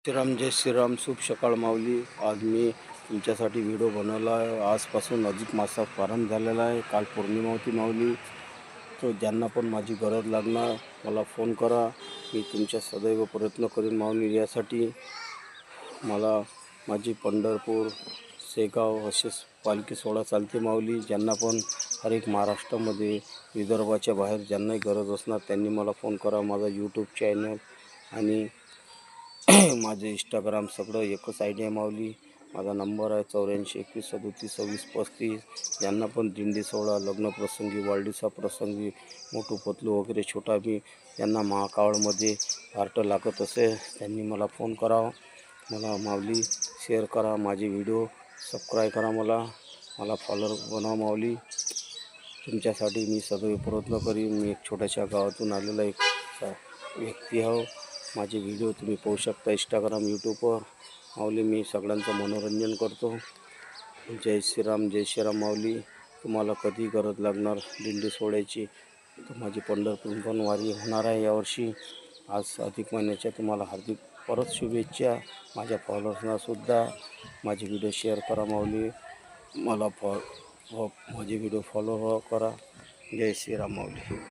श्रीराम जय श्रीराम. शुभ सकाळ माऊली. आज मी तुमच्यासाठी व्हिडिओ बनवला आहे. आजपासून अधिक मासाचा प्रारंभ झालेला आहे. काल पौर्णिमा होती माऊली. तो ज्यांना पण माझी गरज लागणार मला फोन करा. मी तुमच्या सदैव प्रयत्न करीन माऊली. यासाठी मला माझी पंढरपूर शेगाव असेच पालखी सोहळा चालते माऊली. ज्यांना पण हर एक महाराष्ट्रामध्ये विदर्भाच्या बाहेर ज्यांनाही गरज असणार त्यांनी मला फोन करा. माझा यूट्यूब चॅनल आणि माझे इंस्टाग्राम सगळं एकच आय डी आहे माऊली. माझा नंबर आहे 84 21 37 26 35. ज्यांना पण दिंडी सोहळा, लग्नप्रसंगी, वाढदिवसा प्रसंगी, मोठू पतलू वगैरे छोटा बी ज्यांना महाकाळमध्ये पार्ट लागत असेल त्यांनी मला फोन करावा. मला माऊली शेअर करा. माझे व्हिडिओ सबस्क्राईब करा. मला फॉलोअर बनवा माऊली. तुमच्यासाठी मी सदैव प्रयत्न करीन. मी एक छोट्याशा गावातून आलेला एक व्यक्ती आहे. माझे व्हिडिओ तुम्ही पाहू शकता इंस्टाग्राम, यूट्यूबवर. माऊली मी सगळ्यांचं मनोरंजन करतो. जय श्रीराम जय श्रीराम माऊली. तुम्हाला कधी गरज लागणार दिंडी सोहळ्याची तर माझी पंढरपूरहून वारी होणार आहे यावर्षी. आज अधिक महिन्याच्या तुम्हाला हार्दिक परत शुभेच्छा. माझ्या फॉलोअर्सनासुद्धा माझे व्हिडिओ शेअर करा माऊली. मला माझे व्हिडिओ फॉलो करा. जय श्रीराम माऊली.